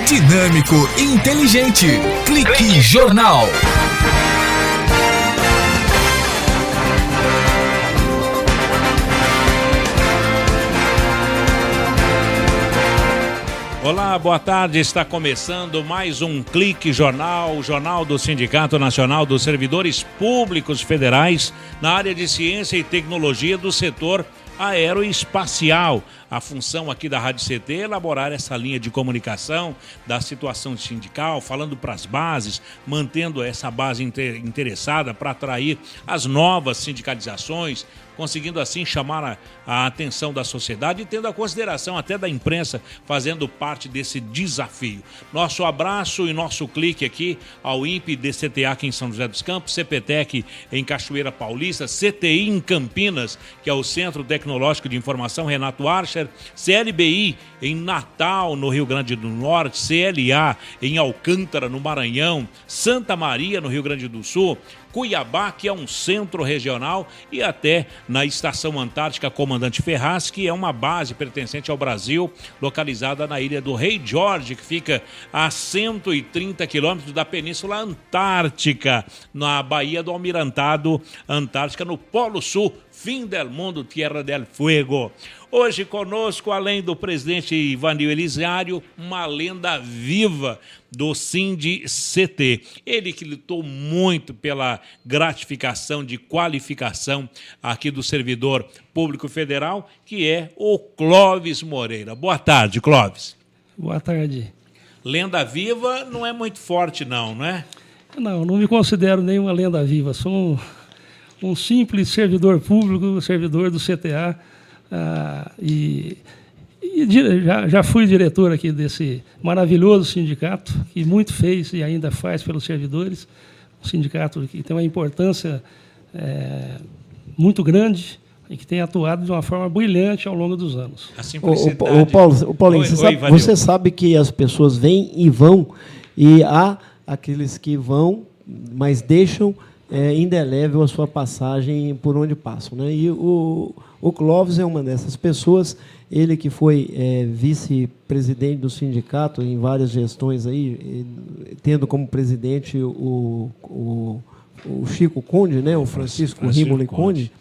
dinâmico e inteligente. Clique Jornal. Olá, boa tarde. Está começando mais um Clique Jornal, o jornal do Sindicato Nacional dos Servidores Públicos Federais na área de ciência e tecnologia do setor aeroespacial. A função aqui da Rádio CT é elaborar essa linha de comunicação da situação sindical, falando para as bases, mantendo essa base interessada para atrair as novas sindicalizações, conseguindo assim chamar a atenção da sociedade e tendo a consideração até da imprensa fazendo parte desse desafio. Nosso abraço e nosso clique aqui ao INPE DCTA aqui em São José dos Campos, CPTEC em Cachoeira Paulista, CTI em Campinas, que é o Centro Tecnológico de Informação Renato Archer, CLBI em Natal, no Rio Grande do Norte, CLA em Alcântara, no Maranhão, Santa Maria, no Rio Grande do Sul, Cuiabá, que é um centro regional, e até na Estação Antártica Comandante Ferraz, que é uma base pertencente ao Brasil, localizada na ilha do Rei Jorge, que fica a 130 quilômetros da Península Antártica, na Baía do Almirantado Antártica, no Polo Sul, fim del mundo, Tierra del Fuego. Hoje conosco, além do presidente Ivanil Elisário, uma lenda viva do Sindict. Ele que lutou muito pela gratificação de qualificação aqui do servidor público federal, que é o Clóvis Moreira. Boa tarde, Clóvis. Boa tarde. Lenda viva não é muito forte não é? Não me considero nenhuma lenda viva. Sou um simples servidor público, servidor do CTA, já fui diretor aqui desse maravilhoso sindicato, que muito fez e ainda faz pelos servidores, um sindicato que tem uma importância muito grande e que tem atuado de uma forma brilhante ao longo dos anos. Paulinho, você sabe que as pessoas vêm e vão, e há aqueles que vão, mas deixam indelével a sua passagem por onde passam, né? E o Clóvis é uma dessas pessoas, ele que foi vice-presidente do sindicato em várias gestões, aí, tendo como presidente o Chico Conde, né? O Francisco Rímoli Conde.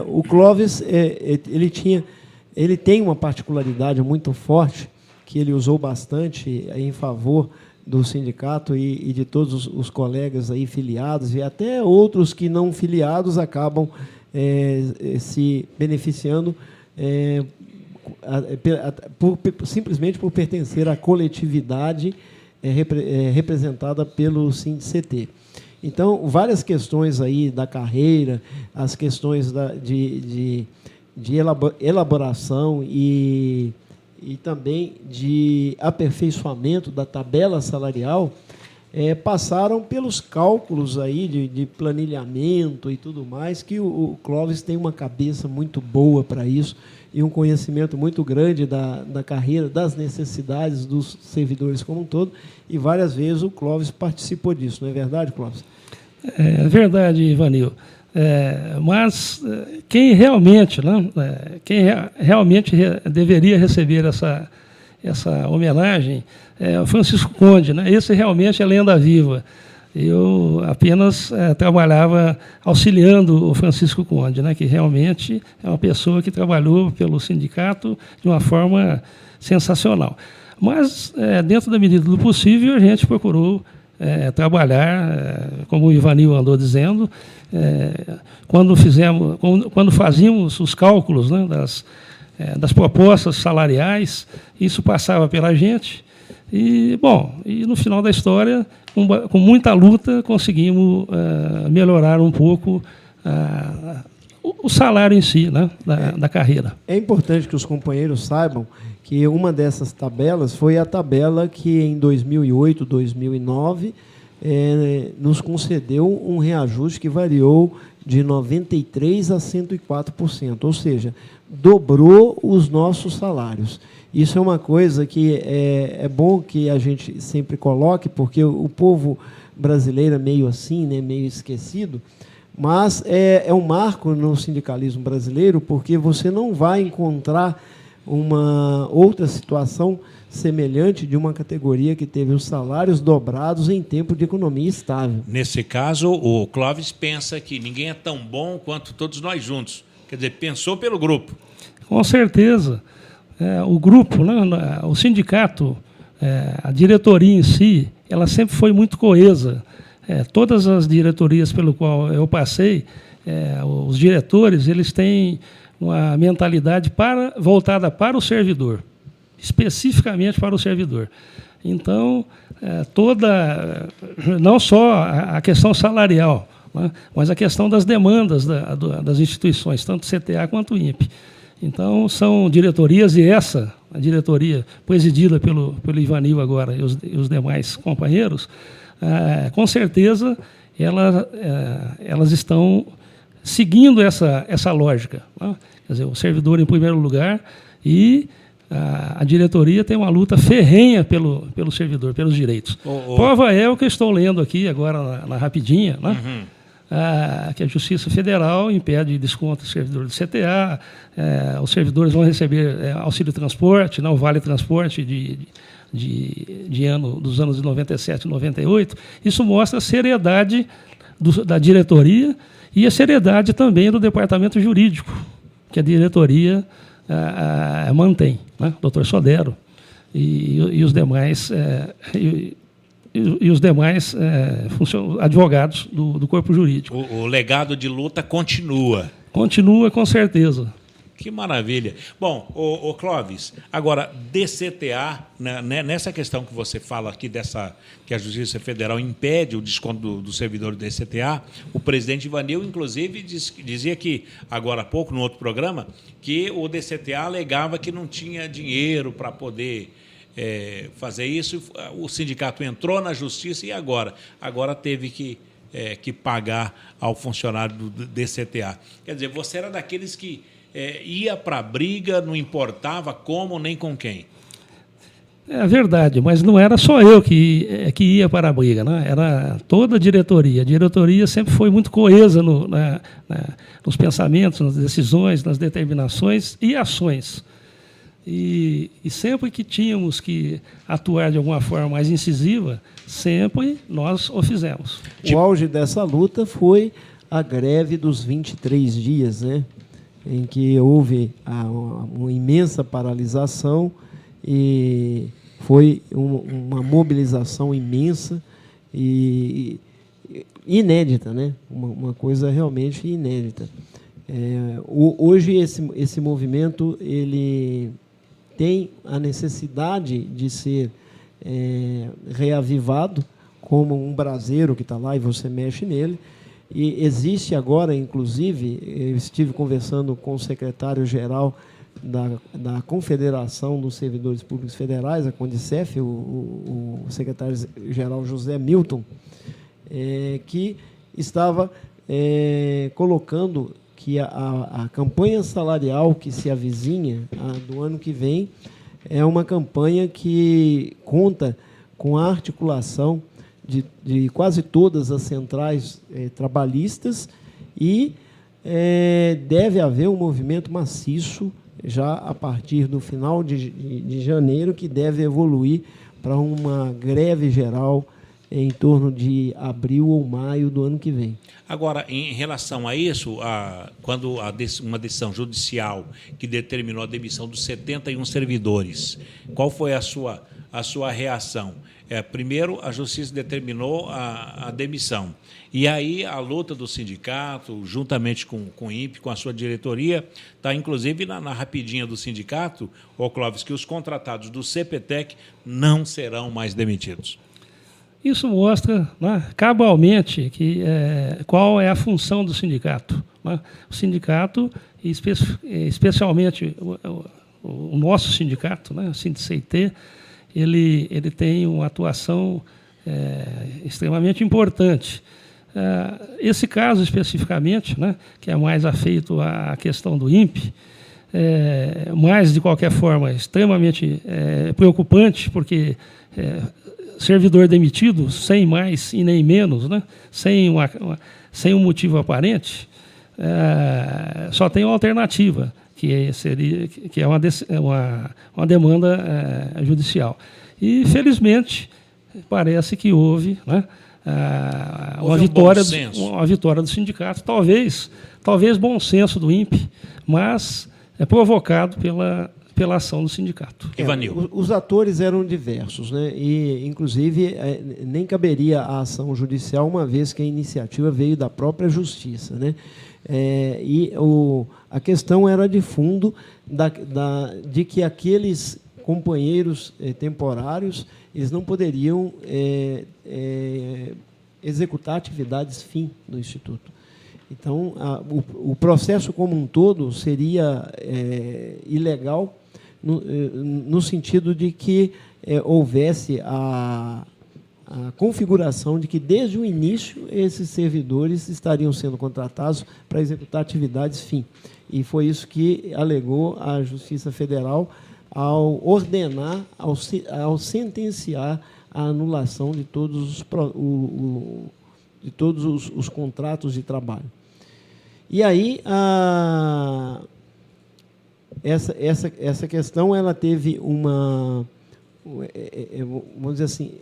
O Clóvis ele tem uma particularidade muito forte, que ele usou bastante em favor do sindicato e de todos os colegas aí filiados, e até outros que não filiados acabam se beneficiando simplesmente por pertencer à coletividade representada pelo Sindict. Então, várias questões aí da carreira, as questões de elaboração e também de aperfeiçoamento da tabela salarial, passaram pelos cálculos aí de planilhamento e tudo mais, que o Clóvis tem uma cabeça muito boa para isso e um conhecimento muito grande da carreira, das necessidades dos servidores como um todo, e várias vezes o Clóvis participou disso, não é verdade, Clóvis? É verdade, Ivanil. Mas quem realmente deveria receber essa homenagem é o Francisco Conde, né? Esse realmente é lenda viva. Eu apenas trabalhava auxiliando o Francisco Conde, né? Que realmente é uma pessoa que trabalhou pelo sindicato de uma forma sensacional. Mas, dentro da medida do possível, a gente procurou trabalhar, como o Ivanil andou dizendo, quando fazíamos os cálculos, né, das propostas salariais, isso passava pela gente, e no final da história, com muita luta, conseguimos melhorar um pouco o salário em si, né, da carreira. É importante que os companheiros saibam que uma dessas tabelas foi a tabela que, em 2008, 2009, nos concedeu um reajuste que variou de 93% a 104%, ou seja, dobrou os nossos salários. Isso é uma coisa que é bom que a gente sempre coloque, porque o povo brasileiro é meio assim, né, meio esquecido, mas é um marco no sindicalismo brasileiro, porque você não vai encontrar uma outra situação semelhante de uma categoria que teve os salários dobrados em tempo de economia estável. Nesse caso, o Clóvis pensa que ninguém é tão bom quanto todos nós juntos. Quer dizer, pensou pelo grupo. Com certeza. O grupo, né, o sindicato, a diretoria em si, ela sempre foi muito coesa. Todas as diretorias pelo qual eu passei, os diretores, eles têm uma mentalidade voltada para o servidor, especificamente para o servidor. Então, não só a questão salarial, né, mas a questão das demandas das instituições, tanto CTA quanto o INPE. Então, são diretorias, e a diretoria presidida pelo Ivanil agora e os demais companheiros, com certeza elas estão seguindo essa lógica, né? Quer dizer, o servidor em primeiro lugar, e a diretoria tem uma luta ferrenha pelo servidor, pelos direitos. Prova é o que eu estou lendo aqui agora na rapidinha, né? Uhum. Que a Justiça Federal impede desconto do servidor do CTA, os servidores vão receber auxílio transporte, não vale transporte dos anos de 97 e 98. Isso mostra a seriedade da diretoria e a seriedade também do departamento jurídico, que a diretoria mantém, né? Dr. Sodero e os demais advogados do corpo jurídico. O legado de luta continua. Continua, com certeza. Que maravilha. Bom, o Clóvis, agora, DCTA, né, nessa questão que você fala aqui, que a Justiça Federal impede o desconto do servidor do DCTA, o presidente Ivanil, inclusive, dizia que, agora há pouco, no outro programa, que o DCTA alegava que não tinha dinheiro para poder fazer isso. O sindicato entrou na Justiça e agora teve que pagar ao funcionário do DCTA. Quer dizer, você era daqueles que ia para a briga, não importava como nem com quem. É verdade, mas não era só eu que ia para a briga, né? Era toda a diretoria. A diretoria sempre foi muito coesa nos pensamentos, nas decisões, nas determinações e ações. E sempre que tínhamos que atuar de alguma forma mais incisiva, sempre nós o fizemos. O auge dessa luta foi a greve dos 23 dias, né? Em que houve uma imensa paralisação e foi uma mobilização imensa e inédita, né? Uma coisa realmente inédita. Hoje esse movimento ele tem a necessidade de ser reavivado como um braseiro que está lá e você mexe nele. E existe agora, inclusive, eu estive conversando com o secretário-geral da Confederação dos Servidores Públicos Federais, a CONDICEF, o secretário-geral José Milton, que estava colocando que a campanha salarial que se avizinha do ano que vem é uma campanha que conta com a articulação de quase todas as centrais trabalhistas e deve haver um movimento maciço já a partir do final de janeiro, que deve evoluir para uma greve geral em torno de abril ou maio do ano que vem. Agora, em relação a isso, quando uma decisão judicial que determinou a demissão dos 71 servidores, qual foi a sua reação? Primeiro, a Justiça determinou a demissão. E aí a luta do sindicato, juntamente com o INPE, com a sua diretoria, está inclusive na rapidinha do sindicato, Clóvis, que os contratados do CPTEC não serão mais demitidos. Isso mostra, né, cabalmente qual é a função do sindicato, né? O sindicato, especialmente o nosso sindicato, né, o SINDICEIT, ele tem uma atuação extremamente importante. Esse caso especificamente, né, que é mais afeito à questão do INPE, mas, de qualquer forma, extremamente preocupante, porque servidor demitido, sem mais e nem menos, né, sem um motivo aparente, só tem uma alternativa, que é uma demanda judicial. E, felizmente, parece que houve, né, uma vitória do sindicato, talvez bom senso do INPE, mas provocado pela ação do sindicato. Os atores eram diversos, né? E, inclusive, nem caberia a ação judicial, uma vez que a iniciativa veio da própria Justiça, né? A questão era de fundo de que aqueles companheiros temporários eles não poderiam executar atividades fim do Instituto. Então, o processo como um todo seria ilegal no sentido de que houvesse a configuração de que, desde o início, esses servidores estariam sendo contratados para executar atividades fim. E foi isso que alegou a Justiça Federal ao ordenar, ao sentenciar a anulação de todos os contratos de trabalho. E aí, essa questão ela teve vamos dizer assim,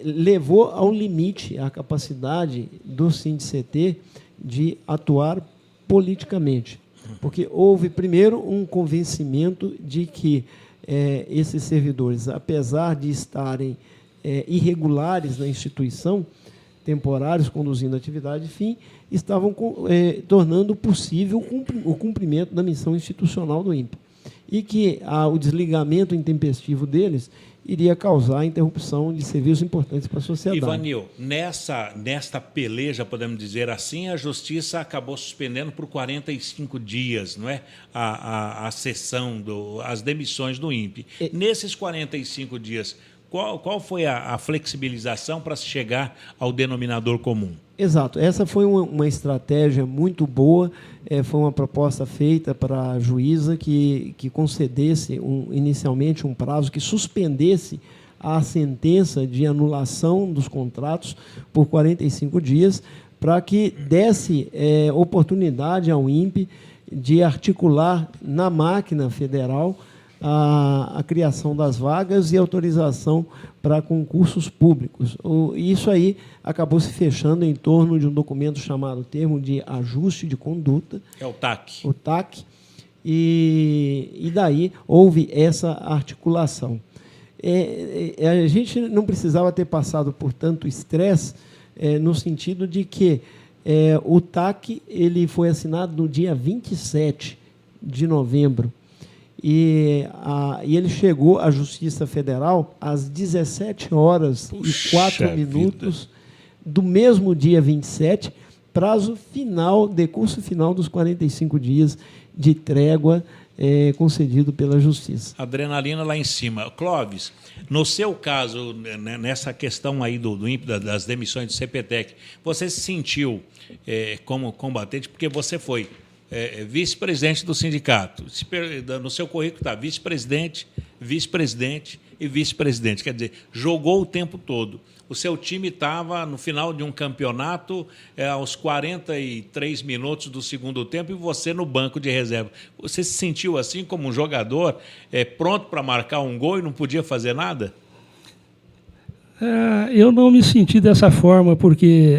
levou ao limite a capacidade do SINDICT de atuar politicamente. Porque houve, primeiro, um convencimento de que esses servidores, apesar de estarem irregulares na instituição, temporários, conduzindo atividade fim, estavam tornando possível o cumprimento da missão institucional do INPE. E que o desligamento intempestivo deles iria causar a interrupção de serviços importantes para a sociedade. Ivanil, nesta peleja, podemos dizer assim, a Justiça acabou suspendendo por 45 dias, não é? A sessão, as demissões do INPE. Nesses 45 dias, qual foi a flexibilização para se chegar ao denominador comum? Exato. Essa foi uma estratégia muito boa, foi uma proposta feita para a juíza que concedesse inicialmente um prazo, que suspendesse a sentença de anulação dos contratos por 45 dias, para que desse oportunidade ao INPE de articular na máquina federal a criação das vagas e autorização para concursos públicos. Isso aí acabou se fechando em torno de um documento chamado Termo de Ajuste de Conduta. É o TAC. O TAC. E daí houve essa articulação. A gente não precisava ter passado por tanto estresse, no sentido de que o TAC ele foi assinado no dia 27 de novembro. E ele chegou à Justiça Federal às 17h04 do mesmo dia 27, prazo final, decurso final dos 45 dias de trégua concedido pela Justiça. Adrenalina lá em cima. Clóvis, no seu caso, nessa questão aí do INPE, das demissões do CPTEC, você se sentiu como combatente, porque você foi vice-presidente do sindicato. No seu currículo está vice-presidente, vice-presidente e vice-presidente. Quer dizer, jogou o tempo todo. O seu time estava no final de um campeonato, aos 43 minutos do segundo tempo, e você no banco de reserva. Você se sentiu assim como um jogador pronto para marcar um gol e não podia fazer nada? Eu não me senti dessa forma, porque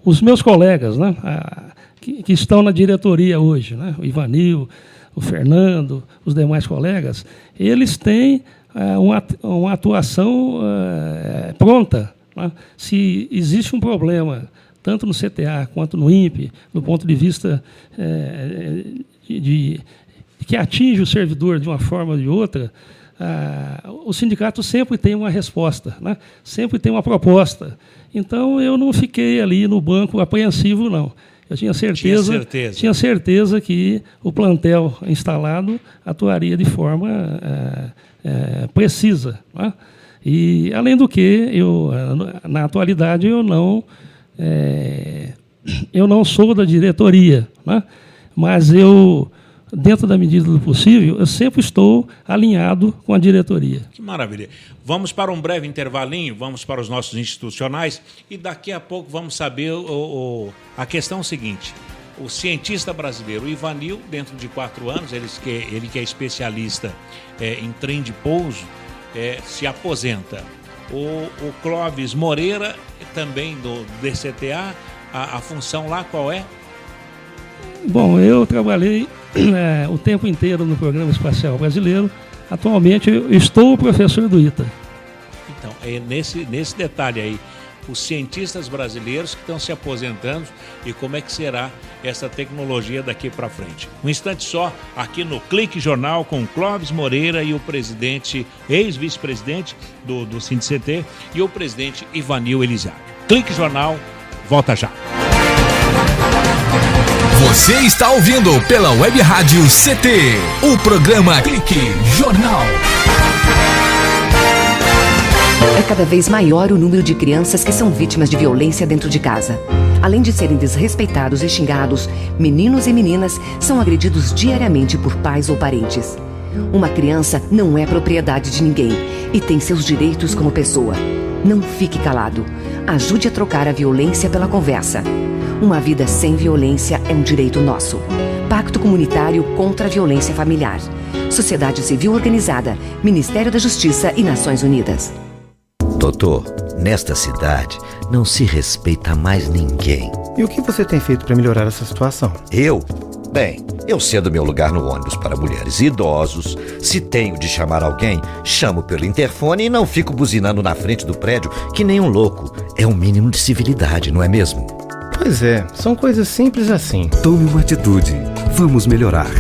os meus colegas, né, que estão na diretoria hoje, né, o Ivanil, o Fernando, os demais colegas, eles têm uma atuação pronta, né? Se existe um problema, tanto no CTA quanto no INPE, do ponto de vista que atinge o servidor de uma forma ou de outra, o sindicato sempre tem uma resposta, né? Sempre tem uma proposta. Então, eu não fiquei ali no banco apreensivo, não. Eu tinha certeza que o plantel instalado atuaria de forma precisa, né? E, além do que, na atualidade, eu não sou da diretoria, né? Mas dentro da medida do possível, eu sempre estou alinhado com a diretoria. Que maravilha. Vamos para um breve intervalinho, vamos para os nossos institucionais e daqui a pouco vamos saber a questão seguinte. o cientista brasileiro, o Ivanil, dentro de 4 anos, ele que é especialista em trem de pouso, se aposenta. O Clóvis Moreira, também do DCTA, a função lá qual é? Bom, eu trabalhei o tempo inteiro no Programa Espacial Brasileiro. Atualmente eu estou professor do ITA. Então, é nesse detalhe aí, os cientistas brasileiros que estão se aposentando e como é que será essa tecnologia daqui para frente. Um instante só, aqui no Clique Jornal com Clóvis Moreira e o presidente, ex-vice-presidente do SINDICT e o presidente Ivanil Elisiário. Clique Jornal, volta já. Você está ouvindo pela Web Rádio CT, o programa Clique Jornal. É cada vez maior o número de crianças que são vítimas de violência dentro de casa. Além de serem desrespeitados e xingados, meninos e meninas são agredidos diariamente por pais ou parentes. Uma criança não é propriedade de ninguém e tem seus direitos como pessoa. Não fique calado. Ajude a trocar a violência pela conversa. Uma vida sem violência é um direito nosso. Pacto Comunitário contra a Violência Familiar. Sociedade Civil Organizada, Ministério da Justiça e Nações Unidas. Doutor, nesta cidade não se respeita mais ninguém. E o que você tem feito para melhorar essa situação? Eu? Bem, eu cedo meu lugar no ônibus para mulheres e idosos. Se tenho de chamar alguém, chamo pelo interfone e não fico buzinando na frente do prédio que nem um louco. É um mínimo de civilidade, não é mesmo? Pois é, são coisas simples assim. Tome uma atitude. Vamos melhorar.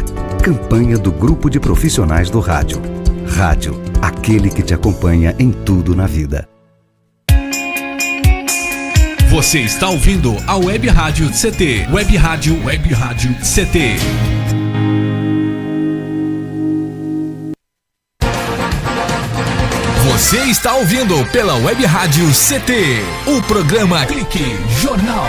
Campanha do Grupo de Profissionais do Rádio. Rádio, aquele que te acompanha em tudo na vida. Você está ouvindo a Web Rádio CT. Web Rádio CT. Você está ouvindo pela Web Rádio CT, o programa Clique Jornal.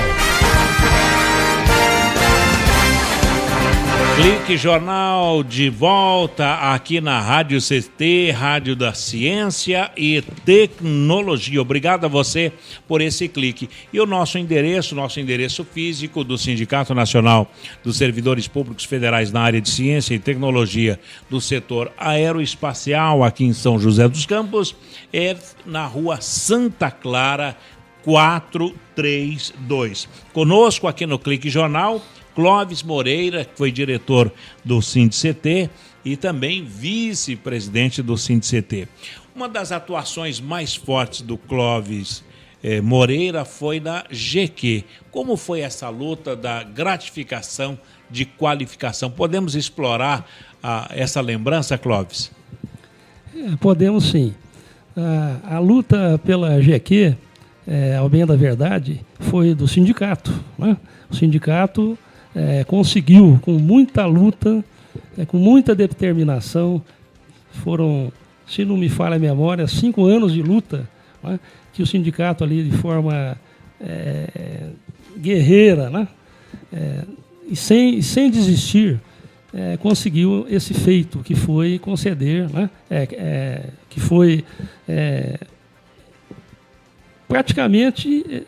Clique Jornal de volta aqui na Rádio CT, Rádio da Ciência e Tecnologia. Obrigado a você por esse clique. E o nosso endereço físico do Sindicato Nacional dos Servidores Públicos Federais na área de Ciência e Tecnologia do setor aeroespacial aqui em São José dos Campos é na Rua Santa Clara 432. Conosco aqui no Clique Jornal, Clóvis Moreira, que foi diretor do SINDICT e também vice-presidente do SINDICT. Uma das atuações mais fortes do Clóvis Moreira foi na GQ. Como foi essa luta da gratificação de qualificação? Podemos explorar essa lembrança, Clóvis? Podemos sim. A luta pela GQ, ao bem da verdade, foi do sindicato, né? O sindicato conseguiu, com muita luta, com muita determinação, foram, se não me falha a memória, 5 anos de luta, né, que o sindicato ali de forma guerreira, né, e sem desistir, conseguiu esse feito, que foi conceder, né, que foi praticamente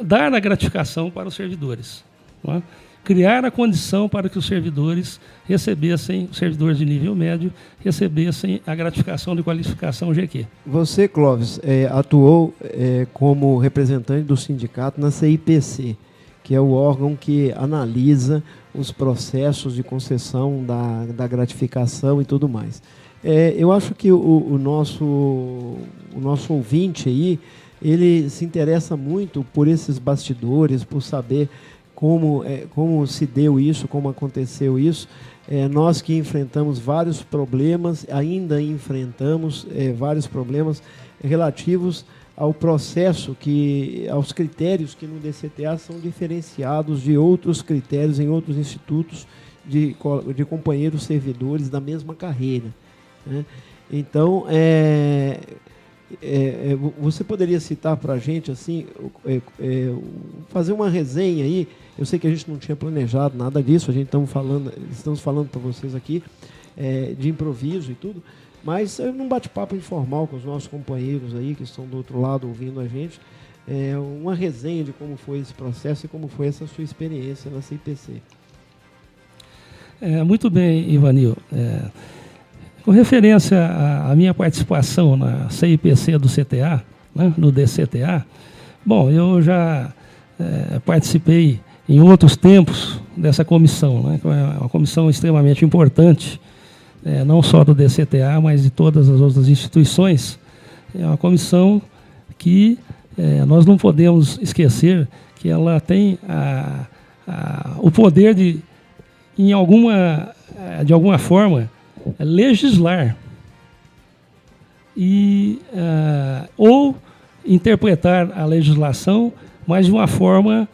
dar a gratificação para os servidores, né? Criar a condição para que os servidores recebessem, os servidores de nível médio, recebessem a gratificação de qualificação GQ. Você, Clóvis, atuou como representante do sindicato na CIPC, que é o órgão que analisa os processos de concessão da gratificação e tudo mais. Eu acho que o nosso ouvinte aí, ele se interessa muito por esses bastidores, por saber como se deu isso, como aconteceu isso. Nós que enfrentamos vários problemas, ainda enfrentamos vários problemas relativos ao processo, aos critérios que no DCTA são diferenciados de outros critérios em outros institutos de companheiros servidores da mesma carreira, né? Então, você poderia citar para a gente, assim, fazer uma resenha aí? Eu sei que a gente não tinha planejado nada disso, estamos falando para vocês aqui de improviso e tudo, mas num bate-papo informal com os nossos companheiros aí que estão do outro lado ouvindo a gente, uma resenha de como foi esse processo e como foi essa sua experiência na CIPC. Muito bem, Ivanil. Com referência à minha participação na CIPC do CTA, né, no DCTA, bom, eu já participei em outros tempos dessa comissão, né, que é uma comissão extremamente importante, não só do DCTA, mas de todas as outras instituições. É uma comissão que nós não podemos esquecer que ela tem o poder de alguma forma, legislar ou interpretar a legislação, mas de uma forma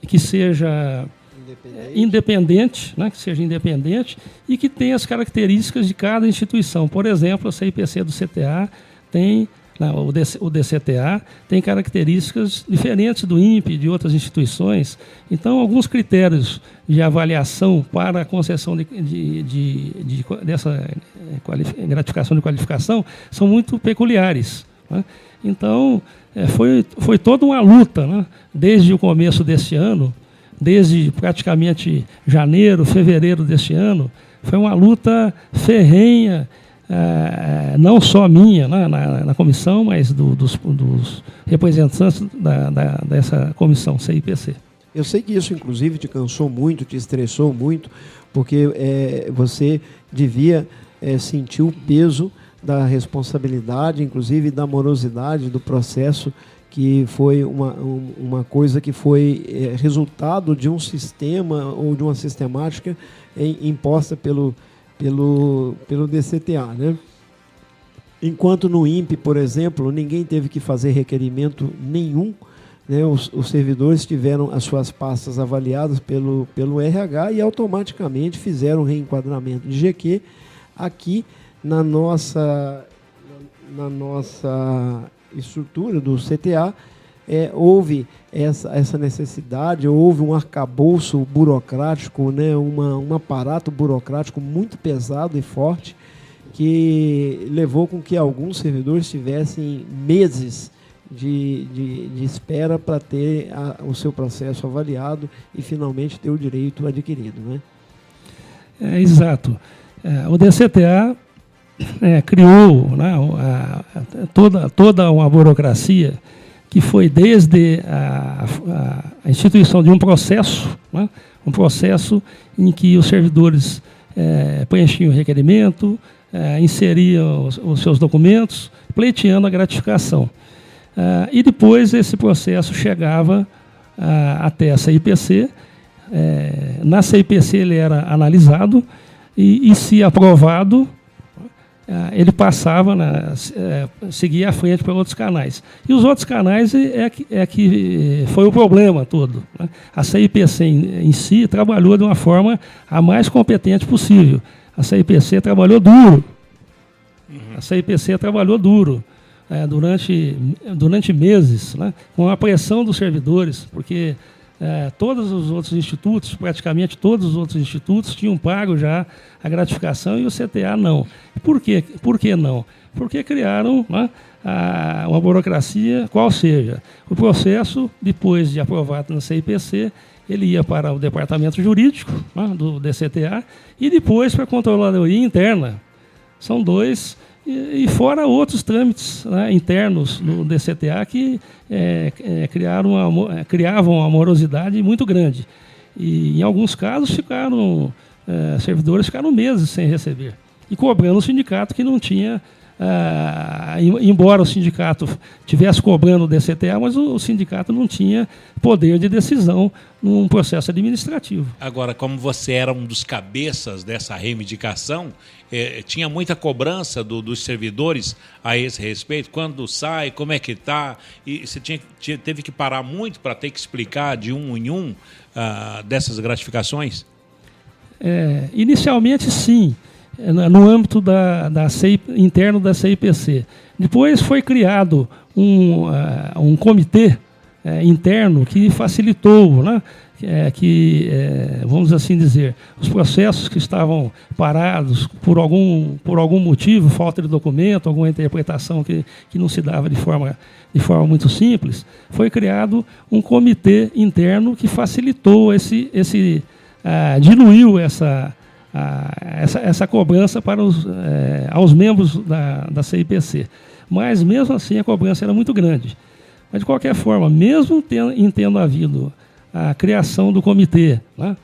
que seja independente, né, que seja independente e que tenha as características de cada instituição. Por exemplo, a CIPC do CTA tem, o DCTA tem características diferentes do INPE, de outras instituições. Então, alguns critérios de avaliação para a concessão dessa gratificação de qualificação são muito peculiares, né? Então, foi toda uma luta, né, desde o começo deste ano, desde praticamente janeiro, fevereiro deste ano, foi uma luta ferrenha, não só minha, né, na comissão, mas dos representantes dessa comissão CIPC. Eu sei que isso, inclusive, te cansou muito, te estressou muito, porque você devia sentir o peso da responsabilidade, inclusive da morosidade do processo, que foi uma coisa que foi resultado de um sistema ou de uma sistemática imposta pelo DCTA, né? Enquanto no INPE, por exemplo, ninguém teve que fazer requerimento nenhum, né? Os servidores tiveram as suas pastas avaliadas pelo RH e automaticamente fizeram reenquadramento de GQ. Aqui na nossa estrutura do CTA, houve essa necessidade, houve um arcabouço burocrático, né, um aparato burocrático muito pesado e forte, que levou com que alguns servidores tivessem meses de espera para ter o seu processo avaliado e finalmente ter o direito adquirido, né? Exato. O DCTA criou, né, toda uma burocracia que foi desde a instituição de um processo, né, um processo em que os servidores preenchiam o requerimento, inseriam os seus documentos, pleiteando a gratificação. E depois esse processo chegava até a CIPC. Na CIPC ele era analisado e se aprovado, ele passava, seguia à frente para outros canais. E os outros canais que foi o problema todo, né? A CIPC em si trabalhou de uma forma a mais competente possível. A CIPC trabalhou duro. A CIPC trabalhou duro durante meses, né? Com a pressão dos servidores, porque todos os outros institutos, praticamente todos os outros institutos, tinham pago já a gratificação e o CTA não. Por quê? Por que não? Porque criaram, né, uma burocracia, qual seja, o processo, depois de aprovado na CIPC, ele ia para o departamento jurídico, né, do DCTA e depois para a controladoria interna. São dois, e fora outros trâmites, né, internos do DCTA que criavam uma morosidade muito grande. E, em alguns casos, servidores ficaram meses sem receber. E cobrando o sindicato que não tinha, embora o sindicato estivesse cobrando o DCTA, mas o sindicato não tinha poder de decisão num processo administrativo. Agora, como você era um dos cabeças dessa reivindicação, tinha muita cobrança dos servidores a esse respeito? Quando sai, como é que está? E você teve que parar muito para ter que explicar de um em um dessas gratificações? Inicialmente, sim, no âmbito interno da CIPC. Depois foi criado um comitê interno que facilitou, né, vamos assim dizer, os processos que estavam parados por algum motivo, falta de documento, alguma interpretação que não se dava de forma muito simples, foi criado um comitê interno que facilitou diluiu essa cobrança para aos membros da CIPC. Mas, mesmo assim, a cobrança era muito grande. Mas, de qualquer forma, mesmo tendo havido a criação do comitê, né,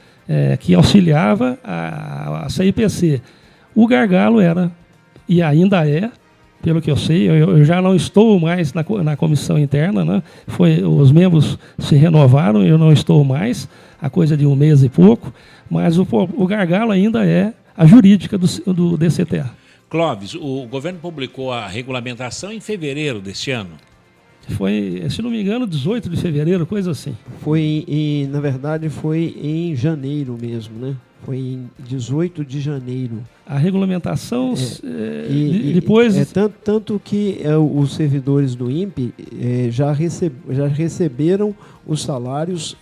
que auxiliava a CIPC, o gargalo era, e ainda é, pelo que eu sei, eu já não estou mais na comissão interna, né, os membros se renovaram, eu não estou mais, há coisa de 1 mês e pouco, mas o gargalo ainda é a jurídica do DCTA. Clóvis, o governo publicou a regulamentação em fevereiro deste ano. Foi, se não me engano, 18 de fevereiro, coisa assim. Na verdade, foi em janeiro mesmo, né? Foi em 18 de janeiro. A regulamentação, depois... Tanto que os servidores do INPE já receberam os salários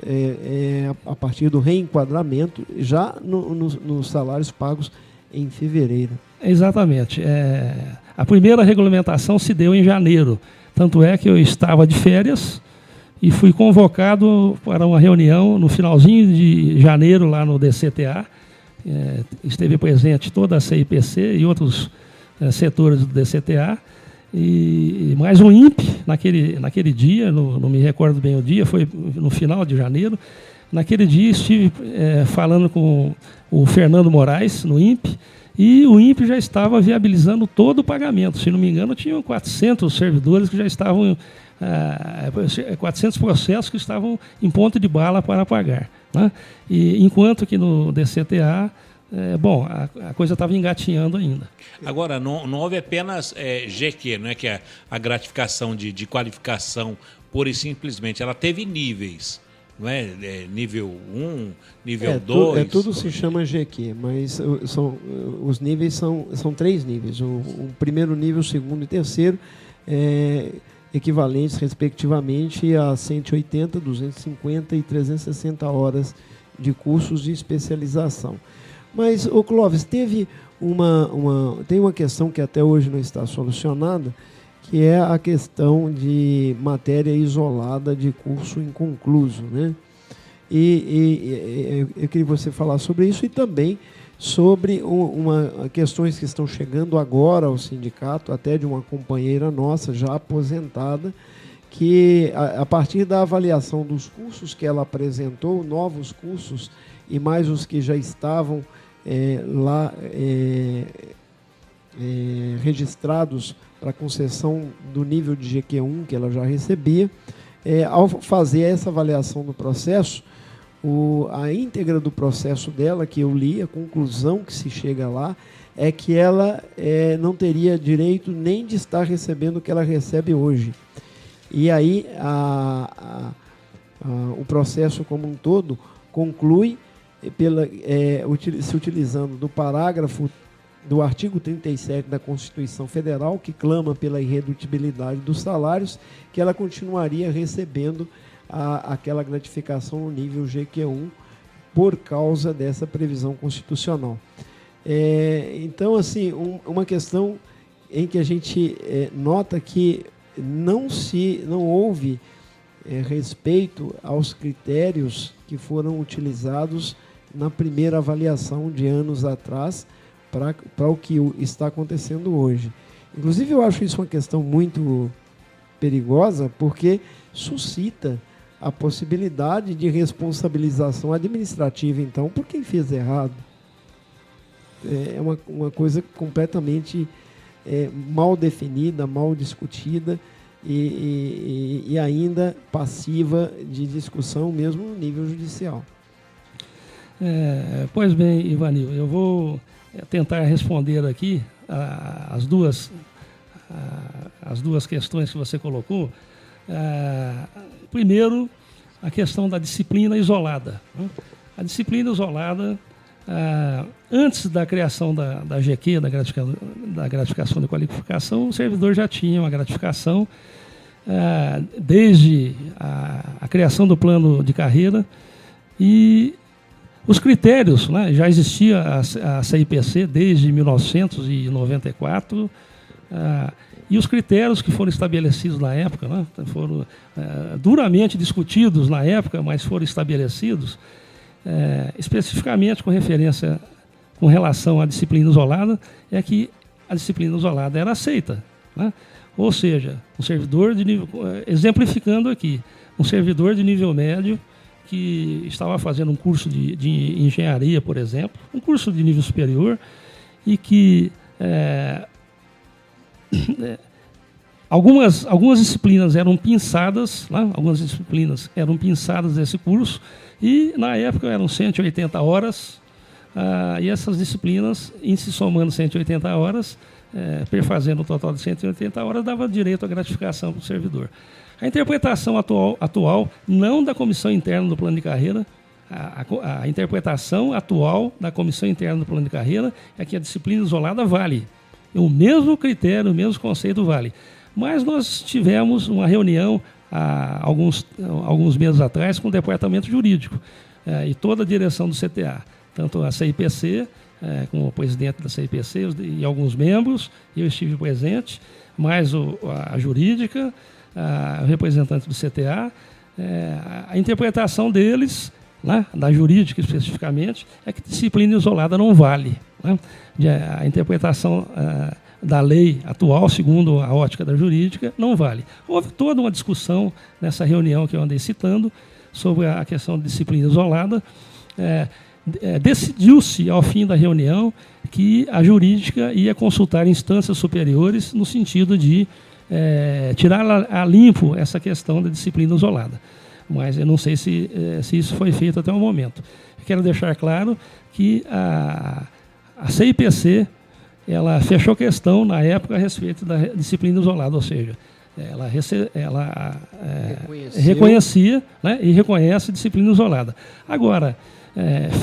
a partir do reenquadramento, já nos salários pagos em fevereiro. Exatamente. A primeira regulamentação se deu em janeiro. Tanto é que eu estava de férias e fui convocado para uma reunião no finalzinho de janeiro lá no DCTA. Esteve presente toda a CIPC e outros setores do DCTA. E mais um INPE naquele dia, não me recordo bem o dia, foi no final de janeiro. Naquele dia estive falando com o Fernando Moraes, no INPE, e o INPE já estava viabilizando todo o pagamento. Se não me engano, tinham 400 servidores que já estavam, 400 processos que estavam em ponto de bala para pagar, né? E enquanto que no DCTA, a coisa estava engatinhando ainda. Agora, não houve apenas GQ, não é que é a gratificação de qualificação pura e simplesmente, ela teve níveis. Não é? Nível 1, nível 2? Tudo se chama GQ, mas os níveis são 3 níveis. O primeiro nível, o segundo e terceiro, equivalentes, respectivamente, a 180, 250 e 360 horas de cursos de especialização. Mas, Clóvis, tem uma questão que até hoje não está solucionada, que é a questão de matéria isolada de curso inconcluso, né? E eu queria que você falasse sobre isso e também sobre questões que estão chegando agora ao sindicato, até de uma companheira nossa já aposentada, que a partir da avaliação dos cursos que ela apresentou, novos cursos e mais os que já estavam lá registrados para concessão do nível de GQ1 que ela já recebia, ao fazer essa avaliação do processo, a íntegra do processo dela, que eu li, a conclusão que se chega lá, é que ela não teria direito nem de estar recebendo o que ela recebe hoje. E aí o processo como um todo conclui se utilizando do parágrafo do artigo 37 da Constituição Federal, que clama pela irredutibilidade dos salários, que ela continuaria recebendo aquela gratificação no nível GQ1 por causa dessa previsão constitucional. Então, assim, uma questão em que a gente nota que não houve respeito aos critérios que foram utilizados na primeira avaliação de anos atrás, para o que está acontecendo hoje. Inclusive, eu acho isso uma questão muito perigosa, porque suscita a possibilidade de responsabilização administrativa, então, por quem fez errado. É uma coisa completamente mal definida, mal discutida e ainda passiva de discussão, mesmo no nível judicial. Pois bem, Ivanil, eu vou tentar responder aqui as duas questões que você colocou. Primeiro, a questão da disciplina isolada. A disciplina isolada, antes da criação da GQ, da gratificação de qualificação, o servidor já tinha uma gratificação desde a criação do plano de carreira, E os critérios, né, já existia a CIPC desde 1994, e os critérios que foram estabelecidos na época, né, foram duramente discutidos na época, mas foram estabelecidos especificamente com relação à disciplina isolada, é que a disciplina isolada era aceita, né? Ou seja, um servidor de nível, exemplificando aqui, um servidor de nível médio que estava fazendo um curso de engenharia, por exemplo, um curso de nível superior, e que algumas disciplinas eram pinçadas, né? Algumas disciplinas eram pinçadas desse curso, e na época eram 180 horas, e essas disciplinas, em se somando 180 horas, perfazendo o total de 180 horas, dava direito à gratificação para o servidor. A interpretação atual, não da comissão interna do plano de carreira, a interpretação atual da comissão interna do plano de carreira é que a disciplina isolada vale. O mesmo critério, o mesmo conceito vale. Mas nós tivemos uma reunião há alguns meses atrás com o departamento jurídico e toda a direção do CTA, tanto a CIPC, com o presidente da CIPC e alguns membros, eu estive presente, mais a jurídica, o representante do CTA, a interpretação deles, né, da jurídica especificamente, é que disciplina isolada não vale, né? A interpretação da lei atual, segundo a ótica da jurídica, não vale. Houve toda uma discussão nessa reunião que eu andei citando sobre a questão de disciplina isolada. Decidiu-se, ao fim da reunião, que a jurídica ia consultar instâncias superiores no sentido de tirar a limpo essa questão da disciplina isolada. Mas eu não sei se isso foi feito até o momento. Eu quero deixar claro que a CIPC ela fechou questão na época a respeito da disciplina isolada, ou seja, ela reconhecia, né, e reconhece a disciplina isolada. Agora,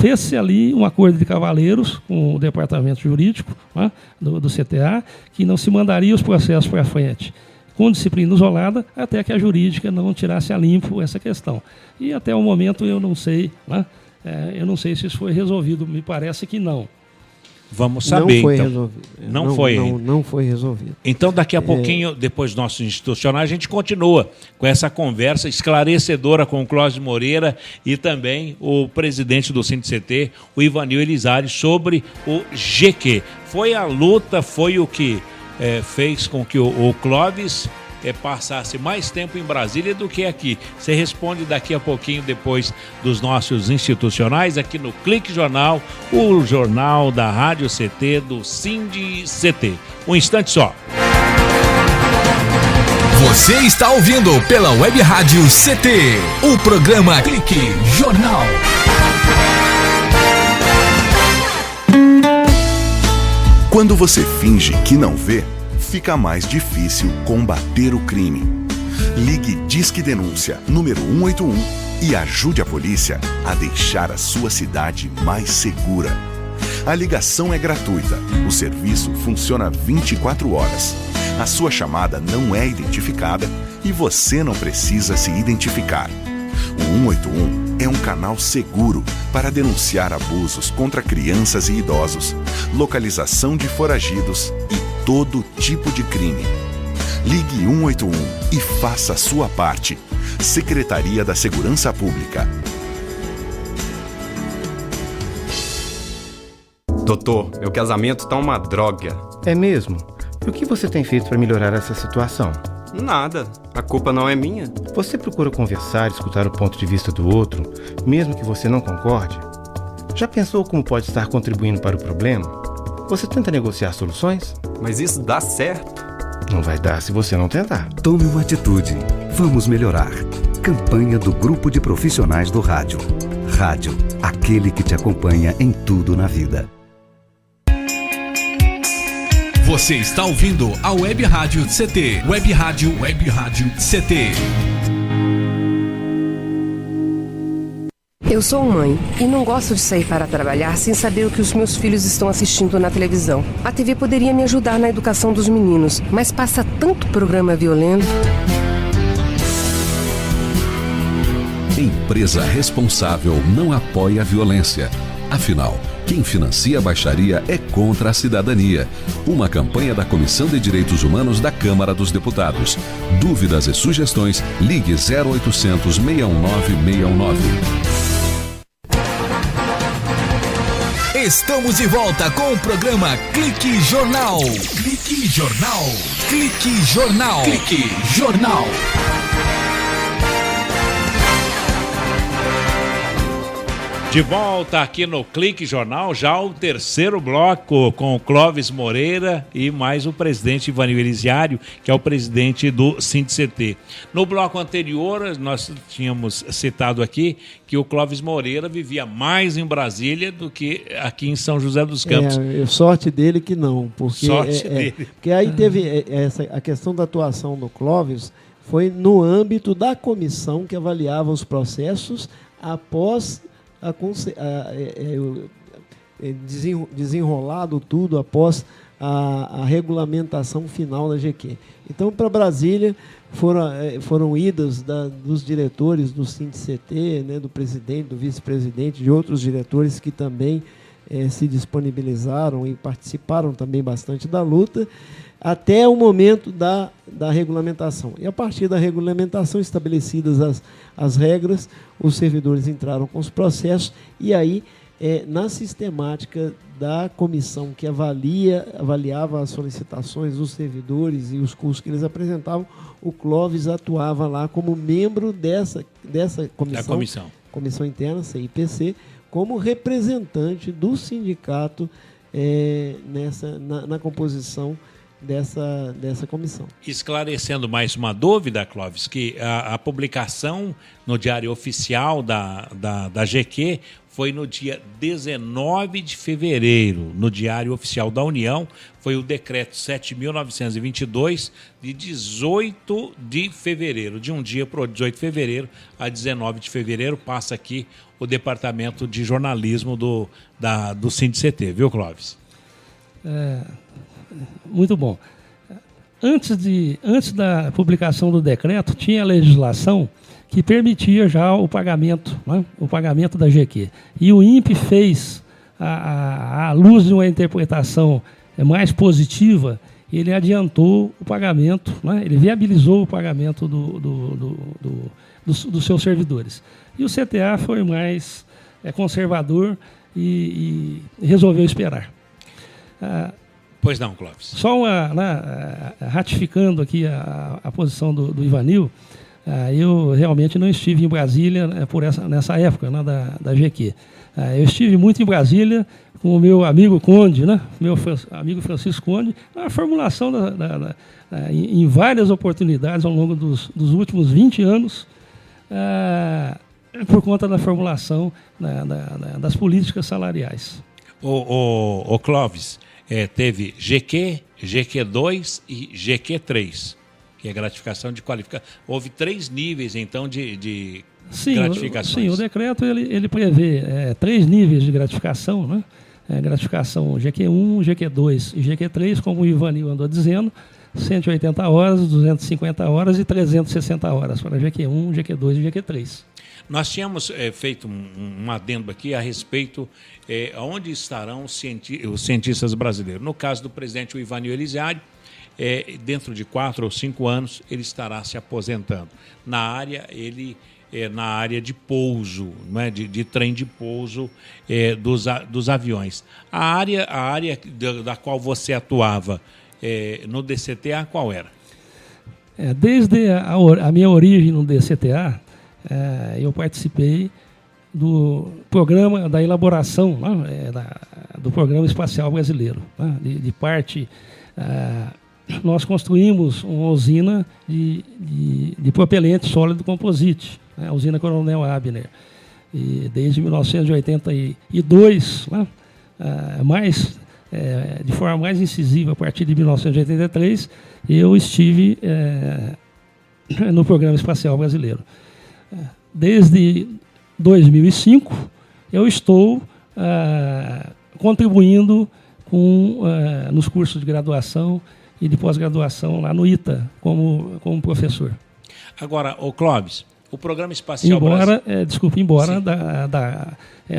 fez-se ali um acordo de cavaleiros com o departamento jurídico, né, do CTA, que não se mandaria os processos para frente com disciplina isolada até que a jurídica não tirasse a limpo essa questão. E até o momento eu não sei, né, eu não sei se isso foi resolvido, me parece que não. Vamos saber, não foi então. Resolvido. Não foi resolvido. Então, daqui a pouquinho, depois do nosso institucional, a gente continua com essa conversa esclarecedora com o Clóvis Moreira e também o presidente do Sindicet, o Ivanil Elizari, sobre o GQ. Foi a luta, foi o que fez com que o Clóvis passasse mais tempo em Brasília do que aqui. Você responde daqui a pouquinho, depois dos nossos institucionais, aqui no Clique Jornal, o jornal da Rádio CT, do Sindicet. Um instante só. Você está ouvindo pela Web Rádio CT, o programa Clique Jornal. Quando você finge que não vê, fica mais difícil combater o crime. Ligue Disque Denúncia número 181 e ajude a polícia a deixar a sua cidade mais segura. A ligação é gratuita, o serviço funciona 24 horas. A sua chamada não é identificada e você não precisa se identificar. O 181 é um canal seguro para denunciar abusos contra crianças e idosos, localização de foragidos e todo tipo de crime. Ligue 181 e faça a sua parte. Secretaria da Segurança Pública. Doutor, meu casamento tá uma droga. É mesmo? E o que você tem feito para melhorar essa situação? Nada. A culpa não é minha. Você procura conversar, escutar o ponto de vista do outro, mesmo que você não concorde? Já pensou como pode estar contribuindo para o problema? Você tenta negociar soluções? Mas isso dá certo? Não vai dar se você não tentar. Tome uma atitude. Vamos melhorar. Campanha do Grupo de Profissionais do Rádio. Rádio, aquele que te acompanha em tudo na vida. Você está ouvindo a Web Rádio CT. Web Rádio CT. Eu sou mãe e não gosto de sair para trabalhar sem saber o que os meus filhos estão assistindo na televisão. A TV poderia me ajudar na educação dos meninos, mas passa tanto programa violento. Empresa responsável não apoia a violência. Afinal, quem financia a baixaria é contra a cidadania. Uma campanha da Comissão de Direitos Humanos da Câmara dos Deputados. Dúvidas e sugestões, ligue 0800 619 619. Estamos de volta com o programa Clique Jornal. Clique Jornal. Clique Jornal. Clique Jornal. De volta aqui no Clique Jornal, já o terceiro bloco com o Clóvis Moreira e mais o presidente Ivanil Elisiário, que é o presidente do SINDICT. No bloco anterior, nós tínhamos citado aqui que o Clóvis Moreira vivia mais em Brasília do que aqui em São José dos Campos. Sorte dele que não, porque, dele. Porque aí teve a questão da atuação do Clóvis, foi no âmbito da comissão que avaliava os processos após desenrolado tudo após a regulamentação final da GQ. Então, para Brasília, foram idas dos diretores do SINDICT, né, do presidente, do vice-presidente, de outros diretores que também se disponibilizaram e participaram também bastante da luta, até o momento da regulamentação. E a partir da regulamentação, estabelecidas as regras, os servidores entraram com os processos e aí, na sistemática da comissão que avaliava as solicitações dos servidores e os cursos que eles apresentavam, o Clóvis atuava lá como membro dessa comissão interna, CIPC, como representante do sindicato na composição dessa comissão. Esclarecendo mais uma dúvida, Clóvis, que a publicação no Diário Oficial da GQ foi no dia 19 de fevereiro, no Diário Oficial da União, foi o decreto 7.922, de 18 de fevereiro. De um dia para o 18 de fevereiro a 19 de fevereiro, passa aqui o Departamento de Jornalismo do SINDICT, viu, Clóvis? Muito bom. Antes da publicação do decreto, tinha a legislação que permitia já o pagamento, né? O pagamento da GQ. E o INPE fez, à luz de uma interpretação mais positiva, ele adiantou o pagamento, né? Ele viabilizou o pagamento dos seus servidores. E o CTA foi mais conservador e resolveu esperar. Pois não, Clóvis. Só ratificando aqui a posição do Ivanil, eu realmente não estive em Brasília nessa época, né, da GQ. Eu estive muito em Brasília com o meu amigo Conde, né, meu amigo Francisco Conde, na formulação em várias oportunidades ao longo dos últimos 20 anos, por conta da formulação das políticas salariais. O Clóvis, teve GQ, GQ2 e GQ3, que é gratificação de qualificação. Houve 3 níveis, então, de gratificações. Sim, o decreto ele prevê 3 níveis de gratificação, né? Gratificação GQ1, GQ2 e GQ3, como o Ivanil andou dizendo, 180 horas, 250 horas e 360 horas para GQ1, GQ2 e GQ3. Nós tínhamos feito um adendo aqui a respeito onde estarão os cientistas brasileiros. No caso do presidente Ivanil Elisiário, dentro de 4 ou 5 anos, ele estará se aposentando. Na área de pouso, né, de trem de pouso dos aviões. A área da qual você atuava no DCTA, qual era? Desde a minha origem no DCTA, eu participei do programa, da elaboração, né, do Programa Espacial Brasileiro. Né, de parte, nós construímos uma usina de propelente sólido composite, né, a usina Coronel Abner. E desde 1982, né, de forma mais incisiva, a partir de 1983, eu estive no Programa Espacial Brasileiro. Desde 2005, eu estou contribuindo nos cursos de graduação e de pós-graduação lá no ITA, como professor. Agora, Clóvis, O programa espacial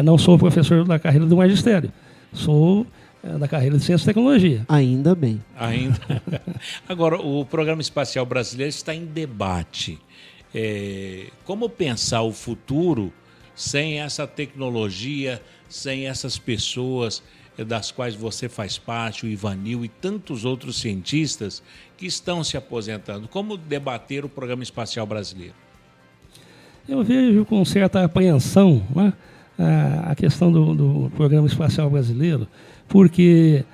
não sou professor da carreira do magistério, sou da carreira de Ciência e Tecnologia. Ainda bem. Agora, o programa espacial brasileiro está em debate. Como pensar o futuro sem essa tecnologia, sem essas pessoas das quais você faz parte, o Ivanil e tantos outros cientistas que estão se aposentando? Como debater o programa espacial brasileiro? Eu vejo com certa apreensão, né, a questão do programa espacial brasileiro, porque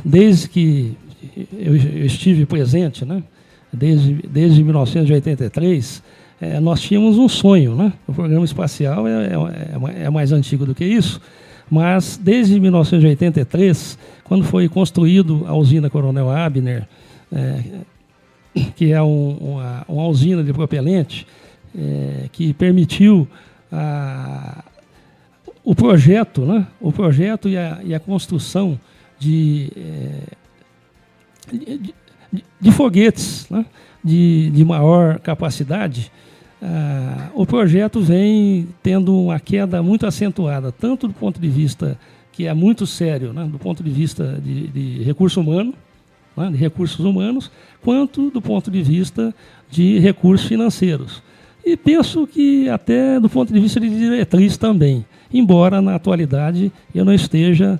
desde que eu estive presente, né, desde 1983, nós tínhamos um sonho, né? O programa espacial é mais antigo do que isso, mas desde 1983, quando foi construído a usina Coronel Abner, que é uma usina de propelente, que permitiu o projeto, né? O projeto e a construção de foguetes, né? de maior capacidade. O projeto vem tendo uma queda muito acentuada, tanto do ponto de vista que é muito sério, né, do ponto de vista de recurso humano, né, de recursos humanos, quanto do ponto de vista de recursos financeiros. E penso que até do ponto de vista de diretriz também, embora na atualidade eu não esteja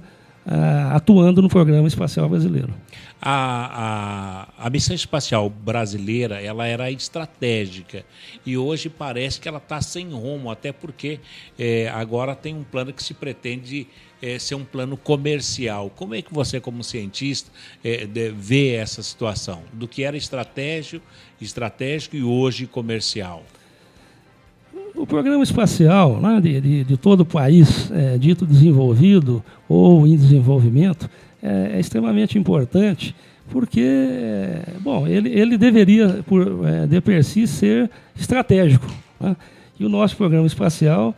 atuando no programa espacial brasileiro. A missão espacial brasileira, ela era estratégica e hoje parece que ela está sem rumo, até porque agora tem um plano que se pretende ser um plano comercial. Como é que você, como cientista, vê essa situação do que era estratégico e hoje comercial? O programa espacial, né, de todo o país dito desenvolvido ou em desenvolvimento é extremamente importante, porque ele deveria, de per si, ser estratégico, né? E o nosso programa espacial,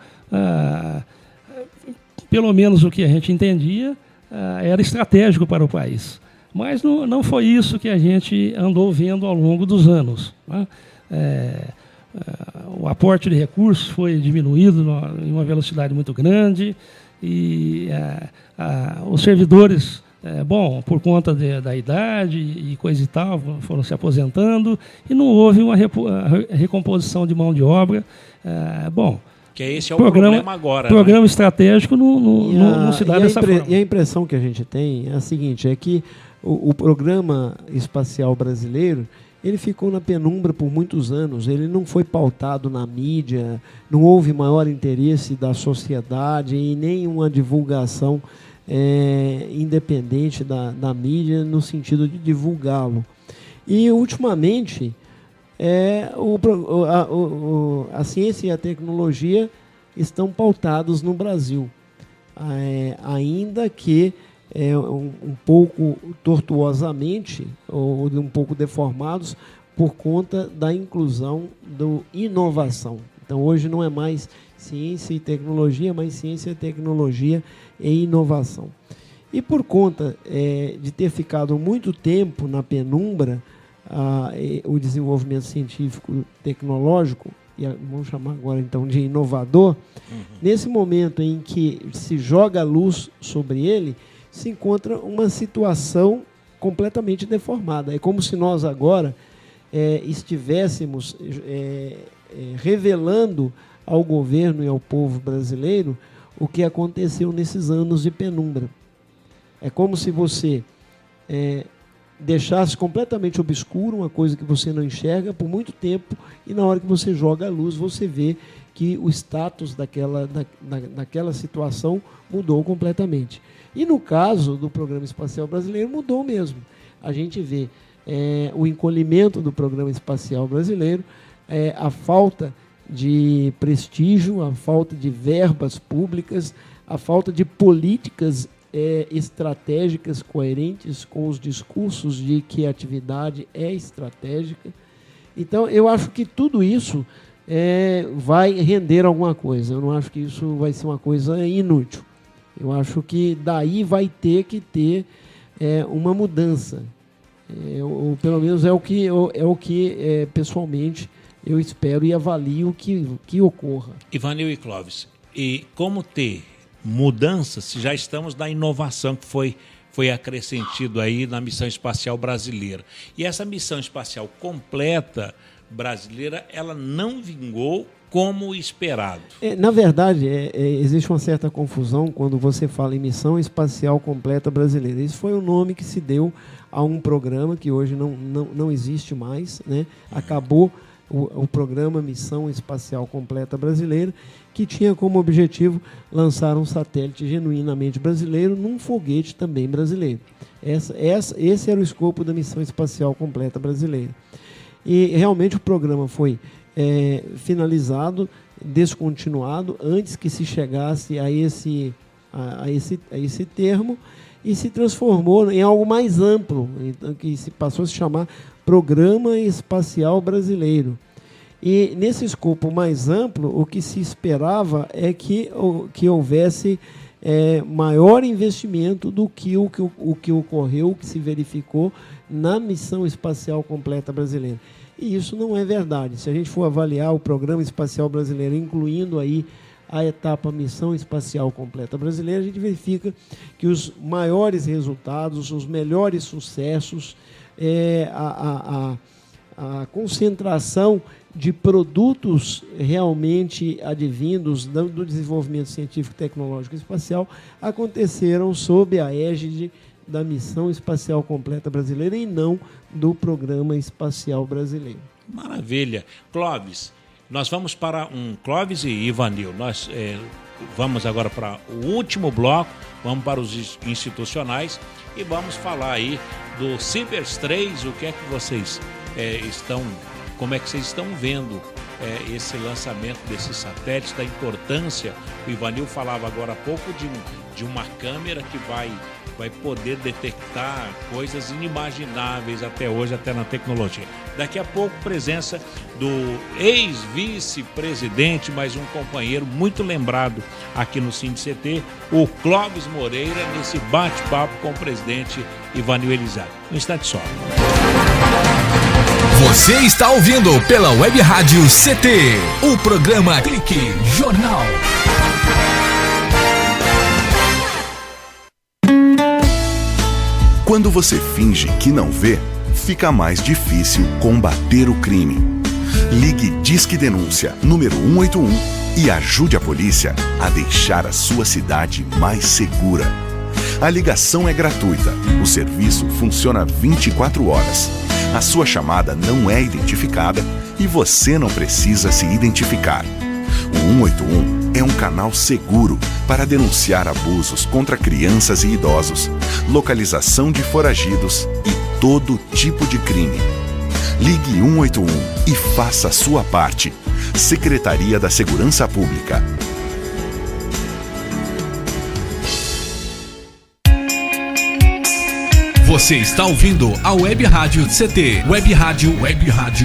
pelo menos o que a gente entendia, era estratégico para o país. Mas não foi isso que a gente andou vendo ao longo dos anos, né? O aporte de recursos foi diminuído em uma velocidade muito grande e os servidores, por conta da idade e coisa e tal, foram se aposentando e não houve uma recomposição de mão de obra. Que esse é o problema agora. O programa estratégico não se dá dessa forma. E a impressão que a gente tem é a seguinte, é que o programa espacial brasileiro, ele ficou na penumbra por muitos anos, ele não foi pautado na mídia, não houve maior interesse da sociedade e nenhuma divulgação independente da mídia no sentido de divulgá-lo. E, ultimamente, a ciência e a tecnologia estão pautados no Brasil, ainda que um pouco tortuosamente ou um pouco deformados por conta da inclusão do inovação. Então, hoje não é mais ciência e tecnologia, mas ciência, tecnologia e inovação. E por conta de ter ficado muito tempo na penumbra o desenvolvimento científico tecnológico, e vamos chamar agora então de inovador, nesse momento em que se joga a luz sobre ele, se encontra uma situação completamente deformada. É como se nós agora estivéssemos revelando ao governo e ao povo brasileiro o que aconteceu nesses anos de penumbra. É como se você deixasse completamente obscuro uma coisa que você não enxerga por muito tempo e na hora que você joga a luz você vê que o status daquela situação mudou completamente. E no caso do Programa Espacial Brasileiro mudou mesmo. A gente vê o encolhimento do Programa Espacial Brasileiro, a falta de prestígio, a falta de verbas públicas, a falta de políticas estratégicas coerentes com os discursos de que a atividade é estratégica. Então, eu acho que tudo isso vai render alguma coisa. Eu não acho que isso vai ser uma coisa inútil. Eu acho que daí vai ter que ter uma mudança. Ou pelo menos é o que pessoalmente eu espero e avalio que ocorra. Ivanil e Clóvis, e como ter mudanças se já estamos na inovação que foi acrescentido aí na missão espacial brasileira? E essa missão espacial completa brasileira, ela não vingou como esperado. Na verdade, existe uma certa confusão quando você fala em missão espacial completa brasileira. Esse foi o nome que se deu a um programa que hoje não existe mais, né? Acabou o programa Missão Espacial Completa Brasileira, que tinha como objetivo lançar um satélite genuinamente brasileiro num foguete também brasileiro. Esse era o escopo da Missão Espacial Completa Brasileira. E realmente o programa foi finalizado, descontinuado, antes que se chegasse a esse termo, e se transformou em algo mais amplo, então, que se passou a se chamar Programa Espacial Brasileiro. E nesse escopo mais amplo, o que se esperava é que houvesse maior investimento do que o que ocorreu, o que se verificou na Missão Espacial Completa Brasileira. E isso não é verdade. Se a gente for avaliar o Programa Espacial Brasileiro, incluindo aí a etapa Missão Espacial Completa Brasileira, a gente verifica que os maiores resultados, os melhores sucessos, a concentração de produtos realmente advindos do desenvolvimento científico, tecnológico e espacial aconteceram sob a égide da Missão Espacial Completa Brasileira e não do Programa Espacial Brasileiro. Maravilha. Clóvis, nós vamos para Clóvis e Ivanil, nós vamos agora para o último bloco, vamos para os institucionais e vamos falar aí do Cibers 3, o que é que vocês como é que vocês estão vendo esse lançamento desse satélite, da importância. O Ivanil falava agora há pouco de uma câmera que vai poder detectar coisas inimagináveis até hoje, até na tecnologia. Daqui a pouco, presença do ex-vice-presidente, mais um companheiro muito lembrado aqui no SINDCT, o Clóvis Moreira, nesse bate-papo com o presidente Ivanil Elizalde. Um instante só. Você está ouvindo pela Web Rádio CT, o programa Clique Jornal. Quando você finge que não vê, fica mais difícil combater o crime. Ligue Disque Denúncia, número 181, e ajude a polícia a deixar a sua cidade mais segura. A ligação é gratuita, o serviço funciona 24 horas. A sua chamada não é identificada e você não precisa se identificar. O 181 é um canal seguro para denunciar abusos contra crianças e idosos, localização de foragidos e todo tipo de crime. Ligue 181 e faça a sua parte. Secretaria da Segurança Pública. Você está ouvindo a Web Rádio CT. Web Rádio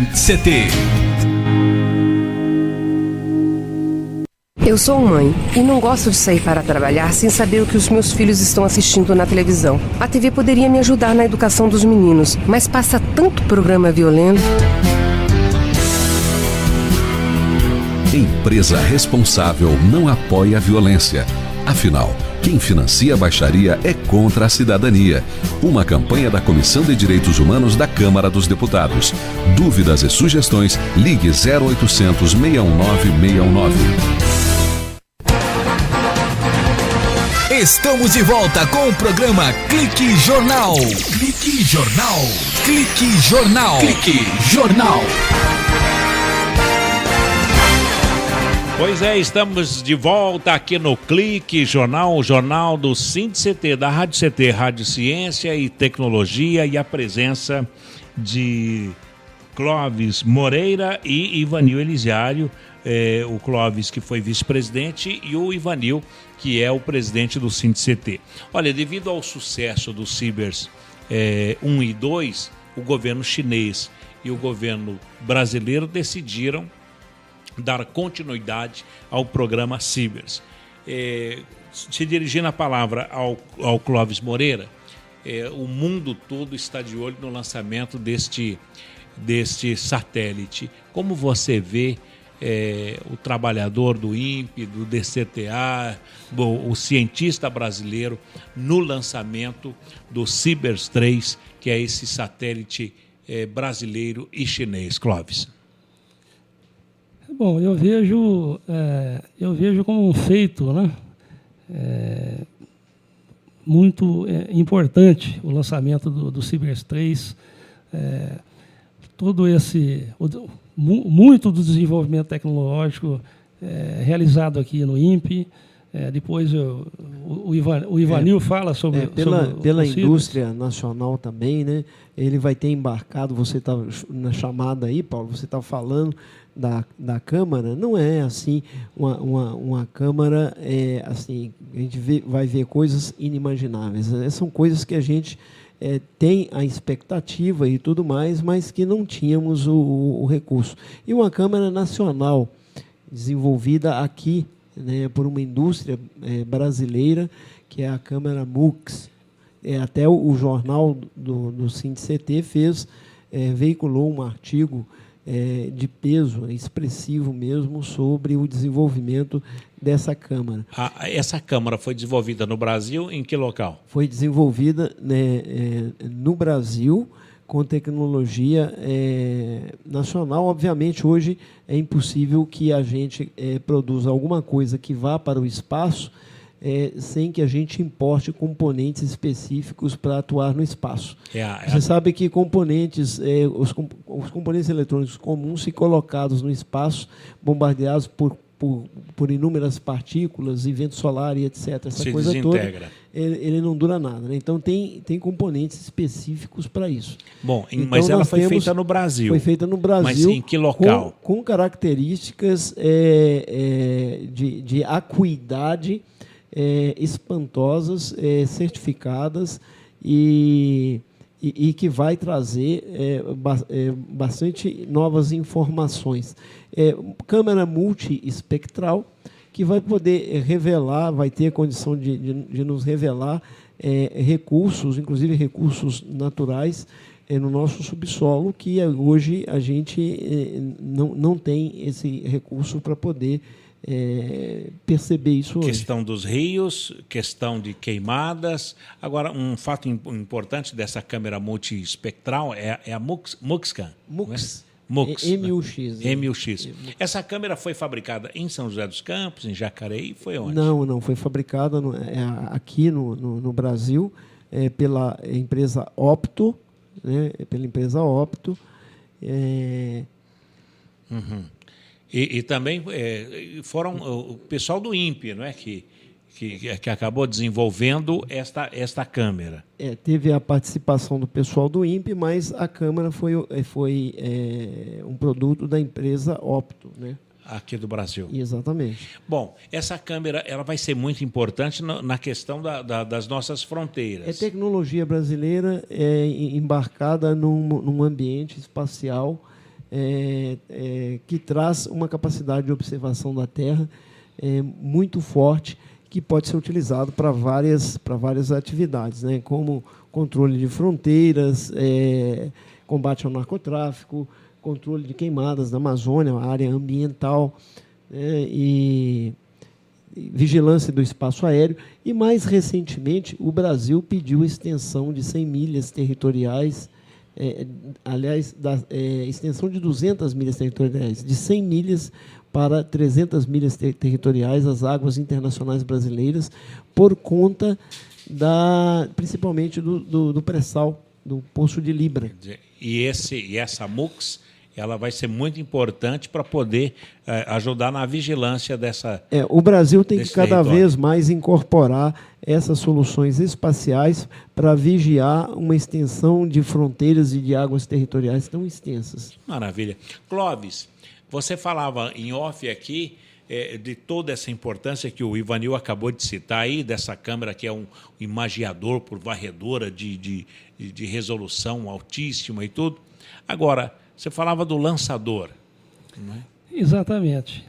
CT. Eu sou mãe e não gosto de sair para trabalhar sem saber o que os meus filhos estão assistindo na televisão. A TV poderia me ajudar na educação dos meninos, mas passa tanto programa violento. Empresa responsável não apoia a violência. Afinal, quem financia a baixaria é contra a cidadania. Uma campanha da Comissão de Direitos Humanos da Câmara dos Deputados. Dúvidas e sugestões, ligue 0800 619 619. Estamos de volta com o programa Clique Jornal. Clique Jornal. Clique Jornal. Clique Jornal. Pois é, estamos de volta aqui no Clique Jornal, o jornal do SINDCT, da Rádio CT, Rádio Ciência e Tecnologia, e a presença de Clóvis Moreira e Ivanil Elizalde, o Clóvis, que foi vice-presidente, e o Ivanil, que é o presidente do SINDCT. Olha, devido ao sucesso do Cibers 1 e 2, o governo chinês e o governo brasileiro decidiram dar continuidade ao programa Cibers. Se dirigindo a palavra ao Clóvis Moreira, o mundo todo está de olho no lançamento deste satélite. Como você vê o trabalhador do INPE, do DCTA, o cientista brasileiro no lançamento do Cibers 3, que é esse satélite brasileiro e chinês? Clóvis. Bom, eu vejo como um feito, né, muito importante o lançamento do Cibers 3, muito do desenvolvimento tecnológico realizado aqui no INPE. Depois o Ivanil fala sobre pela indústria nacional também, né? Ele vai ter embarcado. Você estava na chamada aí, Paulo, você estava falando da Câmara. Não é assim uma Câmara, assim, a gente vai ver coisas inimagináveis, né? São coisas que a gente tem a expectativa e tudo mais, mas que não tínhamos o recurso. E uma Câmara nacional desenvolvida aqui, né, por uma indústria brasileira, que é a Câmara MUX. Até o jornal do SINDICT veiculou um artigo de peso, expressivo mesmo, sobre o desenvolvimento dessa Câmara. Essa Câmara foi desenvolvida no Brasil, em que local? Foi desenvolvida, né, no Brasil, com tecnologia nacional. Obviamente, hoje é impossível que a gente produza alguma coisa que vá para o espaço sem que a gente importe componentes específicos para atuar no espaço. Você sabe que componentes, os componentes eletrônicos comuns, se colocados no espaço, bombardeados por inúmeras partículas e vento solar e etc., essa se coisa desintegra. Toda, ele não dura nada, né? Então, tem componentes específicos para isso. Bom, então, mas ela foi feita no Brasil. Foi feita no Brasil. Mas em que local? Com características de acuidade espantosas, certificadas, e que vai trazer bastante novas informações. Câmara multiespectral, que vai poder revelar, vai ter a condição de nos revelar recursos, inclusive recursos naturais, no nosso subsolo, que hoje a gente não tem esse recurso para poder perceber isso hoje. Questão dos rios, questão de queimadas. Agora, um fato importante dessa câmera multiespectral é a MUXCAM. MUX. MUX. Essa câmera foi fabricada em São José dos Campos, em Jacareí, foi onde? Não, foi fabricada aqui no Brasil, pela empresa Opto, né? Pela empresa Opto. Uhum. E também foram o pessoal do INPE, não é, que acabou desenvolvendo esta câmera. Teve a participação do pessoal do INPE, mas a câmera foi um produto da empresa Opto, né? Aqui do Brasil. Exatamente. Bom, essa câmera ela vai ser muito importante na questão das nossas fronteiras. É tecnologia brasileira embarcada num ambiente espacial que traz uma capacidade de observação da Terra muito forte, que pode ser utilizado para várias atividades, né, como controle de fronteiras, combate ao narcotráfico, controle de queimadas na Amazônia, a área ambiental, e vigilância do espaço aéreo. E, mais recentemente, o Brasil pediu extensão de 100 milhas territoriais, extensão de 200 milhas territoriais, de 100 milhas para 300 milhas territoriais, as águas internacionais brasileiras, por conta principalmente do pré-sal, do Poço de Libra. E essa MUX, ela vai ser muito importante para poder ajudar na vigilância dessa. O Brasil tem que cada vez mais incorporar essas soluções espaciais para vigiar uma extensão de fronteiras e de águas territoriais tão extensas. Maravilha. Clóvis, você falava em off aqui de toda essa importância que o Ivanil acabou de citar aí, dessa câmera que é um imagiador por varredora de resolução altíssima e tudo. Agora, você falava do lançador, não é? Exatamente.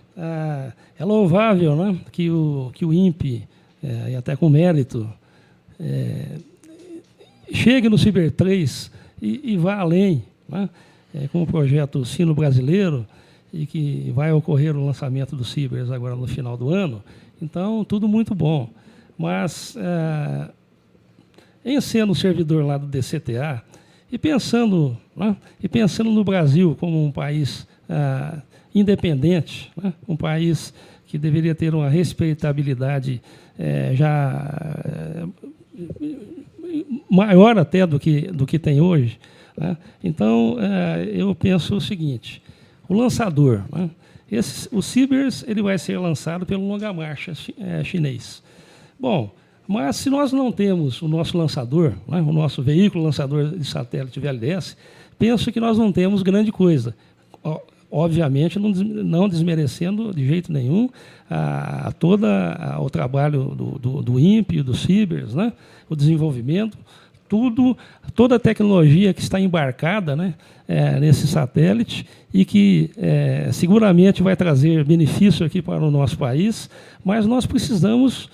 É louvável, né, que o INPE, e até com mérito, chegue no Ciber 3 e vá além, né? com o projeto Sino Brasileiro, e que vai ocorrer o lançamento do Cibers agora no final do ano. Então, tudo muito bom. Mas, em sendo servidor lá do DCTA, e pensando no Brasil como um país independente, né, um país que deveria ter uma respeitabilidade maior até do que tem hoje, né? Então, eu penso o seguinte: o lançador, né, o Cibers, ele vai ser lançado pelo Longa Marcha chinês. Bom, mas se nós não temos o nosso lançador, né, o nosso veículo lançador de satélite VLDS, penso que nós não temos grande coisa. Obviamente, não desmerecendo de jeito nenhum todo o trabalho do INPE, do Cibers, né, o desenvolvimento, toda a tecnologia que está embarcada, né, nesse satélite e que seguramente vai trazer benefício aqui para o nosso país, mas nós precisamos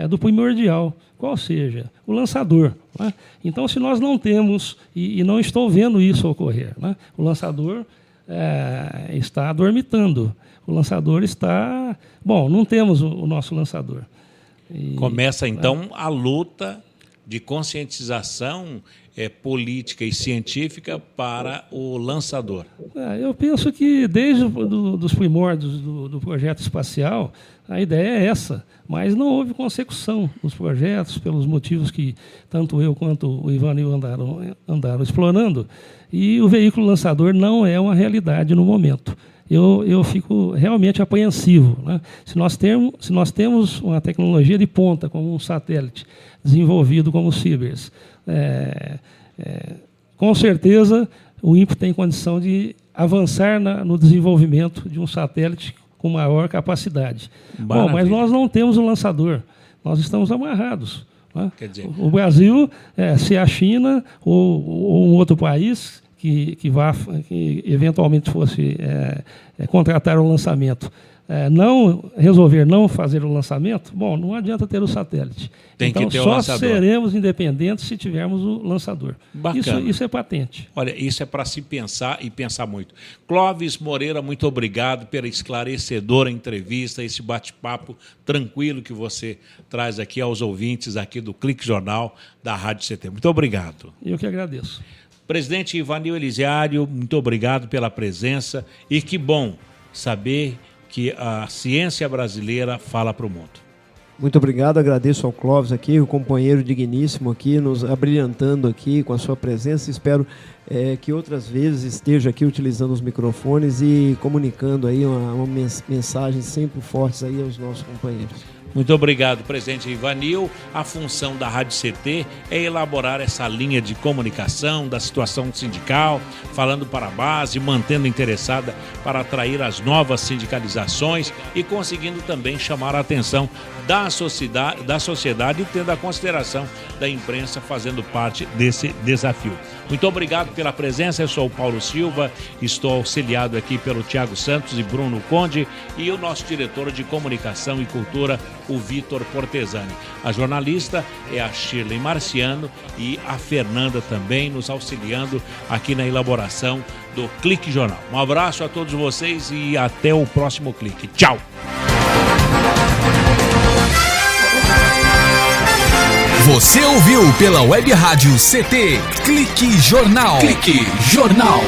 do primordial, qual seja, o lançador, né? Então, se nós não temos, e não estou vendo isso ocorrer, né, o lançador está dormitando, o lançador está... Bom, não temos o nosso lançador. Começa, então, a luta de conscientização política e científica para o lançador. Eu penso que, desde os primórdios do projeto espacial, a ideia é essa, mas não houve consecução dos projetos, pelos motivos que tanto eu quanto o Ivanil andaram explorando, e o veículo lançador não é uma realidade no momento. Eu fico realmente apreensivo, né? Se nós temos uma tecnologia de ponta, como um satélite desenvolvido como o Cibers, com certeza o INPE tem condição de avançar no desenvolvimento de um satélite com maior capacidade. Bom, mas nós não temos o lançador, nós estamos amarrados, né? Quer dizer, o Brasil, se a China ou um outro país que eventualmente fosse contratar o lançamento, não resolver não fazer o lançamento, bom, não adianta ter o satélite. Então, que ter só o lançador. Seremos independentes se tivermos o lançador. Bacana. Isso é patente. Olha, isso é para se pensar e pensar muito. Clóvis Moreira, muito obrigado pela esclarecedora entrevista, esse bate-papo tranquilo que você traz aqui aos ouvintes aqui do Clique Jornal da Rádio CT. Muito obrigado. Eu que agradeço. Presidente Ivanil Elisiário, muito obrigado pela presença e que bom saber que a ciência brasileira fala para o mundo. Muito obrigado, agradeço ao Clóvis aqui, o companheiro digníssimo aqui, nos abrilhantando aqui com a sua presença. Espero que outras vezes esteja aqui utilizando os microfones e comunicando aí uma mensagem sempre fortes aí aos nossos companheiros. Muito obrigado, presidente Ivanil. A função da Rádio CT é elaborar essa linha de comunicação da situação sindical, falando para a base, mantendo interessada para atrair as novas sindicalizações e conseguindo também chamar a atenção da sociedade e tendo a consideração da imprensa fazendo parte desse desafio. Muito obrigado pela presença, eu sou o Paulo Silva, estou auxiliado aqui pelo Tiago Santos e Bruno Conde e o nosso diretor de comunicação e cultura, o Vitor Portesani. A jornalista é a Shirley Marciano e a Fernanda também nos auxiliando aqui na elaboração do Clique Jornal. Um abraço a todos vocês e até o próximo Clique. Tchau! Você ouviu pela Web Rádio CT Clique Jornal. Clique Jornal.